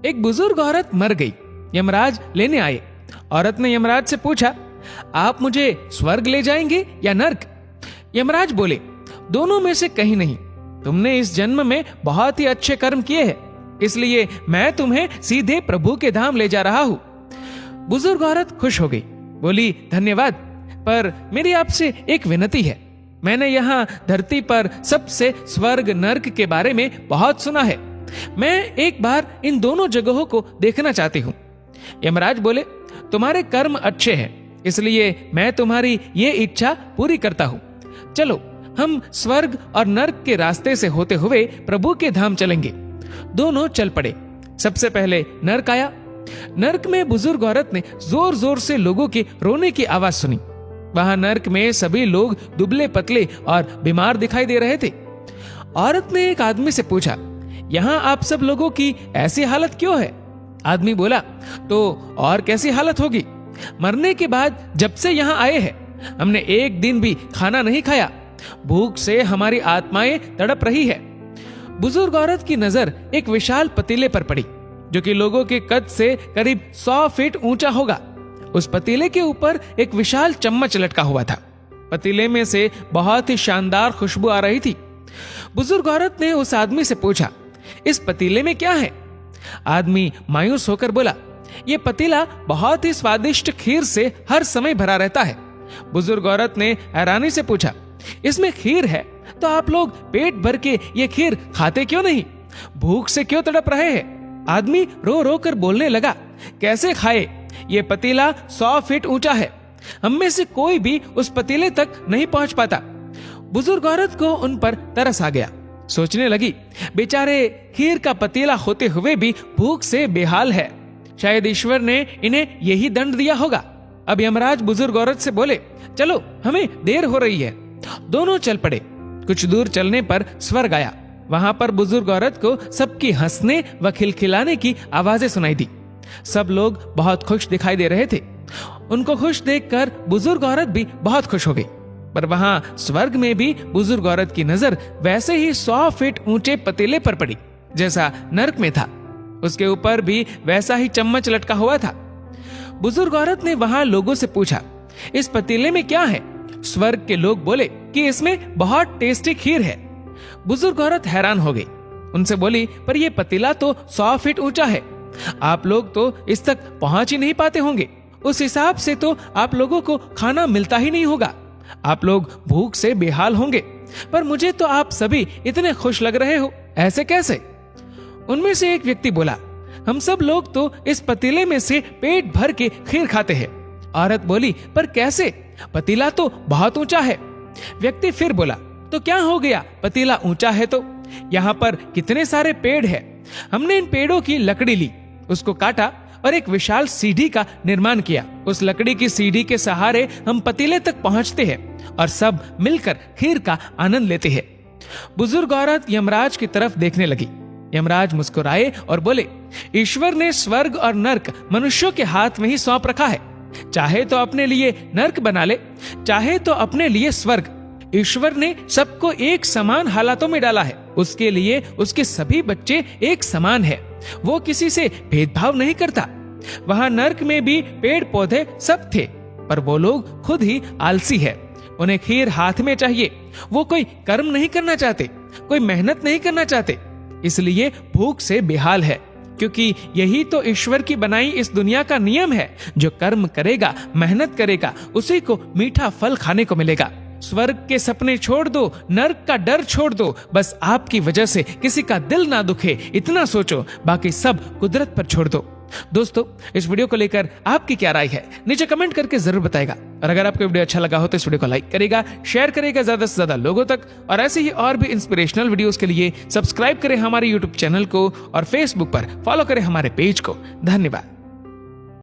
एक बुजुर्ग औरत मर गई। यमराज लेने आए। औरत ने यमराज से पूछा, आप मुझे स्वर्ग ले जाएंगे या नर्क? यमराज बोले, दोनों में से कहीं नहीं। तुमने इस जन्म में बहुत ही अच्छे कर्म किए हैं, इसलिए मैं तुम्हें सीधे प्रभु के धाम ले जा रहा हूं। बुजुर्ग औरत खुश हो गई, बोली, धन्यवाद, पर मेरी आपसे एक विनती है। मैंने यहाँ धरती पर सबसे स्वर्ग नर्क के बारे में बहुत सुना है। मैं एक बार इन दोनों जगहों को देखना चाहती हूँ। यमराज बोले, तुम्हारे कर्म अच्छे हैं, इसलिए मैं तुम्हारी ये इच्छा पूरी करता हूँ। चलो हम स्वर्ग और नर्क के रास्ते से होते हुए प्रभु के धाम चलेंगे। दोनों चल पड़े। सबसे पहले नर्क आया। नर्क में बुजुर्ग औरत ने जोर जोर से लोगों के रोने की आवाज सुनी। वहां नर्क में सभी लोग दुबले पतले और बीमार दिखाई दे रहे थे। औरत ने एक आदमी से पूछा, यहाँ आप सब लोगों की ऐसी हालत क्यों है? आदमी बोला, तो और कैसी हालत होगी? मरने के बाद जब से यहाँ आए हैं, हमने एक दिन भी खाना नहीं खाया। भूख से हमारी आत्माएं तड़प रही है। बुजुर्ग औरत की नजर एक विशाल पतीले पर पड़ी, जो कि लोगों के कद से करीब 100 फीट ऊंचा होगा। उस पतीले के ऊपर एक विशाल चम्मच लटका हुआ था। पतीले में से बहुत ही शानदार खुशबू आ रही थी। बुजुर्ग औरत ने उस आदमी से पूछा, इस पतीले में क्या है? आदमी मायूस होकर बोला, यह पतीला बहुत ही स्वादिष्ट खीर से हर समय भरा रहता है। बुजुर्ग औरत ने हैरानी से पूछा, इसमें खीर है तो आप लोग पेट भर के ये खीर खाते क्यों नहीं? भूख से क्यों तड़प रहे हैं? आदमी रो रो कर बोलने लगा, कैसे खाए? ये पतीला 100 फीट ऊंचा है। हम में से कोई भी उस पतीले तक नहीं पहुंच पाता। बुजुर्ग औरत को उन पर तरस आ गया। सोचने लगी, बेचारे खीर का पतीला होते हुए भी भूख से बेहाल है। शायद ईश्वर ने इन्हें यही दंड दिया होगा। अब यमराज बुजुर्ग औरत से बोले, चलो हमें देर हो रही है। दोनों चल पड़े। कुछ दूर चलने पर स्वर्ग आया। वहां पर बुजुर्ग औरत को सबकी हंसने व खिलखिलाने की आवाजें सुनाई दी। सब लोग बहुत खुश दिखाई दे रहे थे। उनको खुश देखकर बुजुर्ग औरत भी बहुत खुश हो गई। पर वहां स्वर्ग में भी बुजुर्ग औरत की नजर वैसे ही 100 फीट ऊंचे पतीले पर पड़ी जैसा नर्क में था। उसके ऊपर भी वैसा ही चम्मच लटका हुआ था। बुजुर्ग औरत ने वहां लोगों से पूछा, इस पतीले में क्या है? स्वर्ग के लोग बोले कि इसमें बहुत टेस्टी खीर है। बुजुर्ग औरत हैरान हो गई। उनसे बोली, पर यह पतीला तो 100 फीट ऊंचा है। आप लोग तो इस तक पहुंच ही नहीं पाते होंगे। उस हिसाब से तो आप लोगों को खाना मिलता ही नहीं होगा। आप लोग भूख से बेहाल होंगे। पर मुझे तो आप सभी इतने खुश लग रहे हो, ऐसे कैसे? उनमें से एक व्यक्ति बोला, हम सब लोग तो इस पतीले में से पेट भर के खीर खाते हैं। औरत बोली, पर कैसे? पतीला तो बहुत ऊंचा है। व्यक्ति फिर बोला, तो क्या हो गया? पतीला ऊंचा है तो यहाँ पर कितने सारे पेड़ हैं। हमने इन पेड़ों की लकड़ी ली, उसको काटा और एक विशाल सीढ़ी का निर्माण किया। उस लकड़ी की सीढ़ी के सहारे हम पतीले तक पहुंचते हैं और सब मिलकर खीर का आनंद लेते हैं। बुजुर्ग औरत यमराज की तरफ देखने लगी। यमराज मुस्कुराए और बोले, ईश्वर ने स्वर्ग और नर्क मनुष्यों के हाथ में ही सौंप रखा है। चाहे तो अपने लिए नर्क बना ले, चाहे तो अपने लिए स्वर्ग। ईश्वर ने सबको एक समान हालातों में डाला है। उसके लिए उसके सभी बच्चे एक समान है। वो किसी से भेदभाव नहीं करता। वहां नर्क में भी पेड़ पौधे सब थे, पर वो लोग खुद ही आलसी है। उन्हें खीर हाथ में चाहिए। वो कोई कर्म नहीं करना चाहते, कोई मेहनत नहीं करना चाहते, इसलिए भूख से बेहाल है। क्योंकि यही तो ईश्वर की बनाई इस दुनिया का नियम है। जो कर्म करेगा, मेहनत करेगा, उसी को मीठा फल खाने को मिलेगा। स्वर्ग के सपने छोड़ दो, नर्क का डर छोड़ दो। बस आपकी वजह से किसी का दिल ना दुखे, इतना सोचो। बाकी सब कुदरत पर छोड़ दो। दोस्तों, इस वीडियो को लेकर आपकी क्या राय है, नीचे कमेंट करके जरूर बताएगा। और अगर आपको वीडियो अच्छा लगा हो तो इस वीडियो को लाइक करेगा, शेयर करेगा ज्यादा से ज्यादा लोगों तक। और ऐसे ही और भी इंस्पिरेशनल वीडियोस के लिए सब्सक्राइब करें हमारे यूट्यूब चैनल को और फेसबुक पर फॉलो करें हमारे पेज को। धन्यवाद।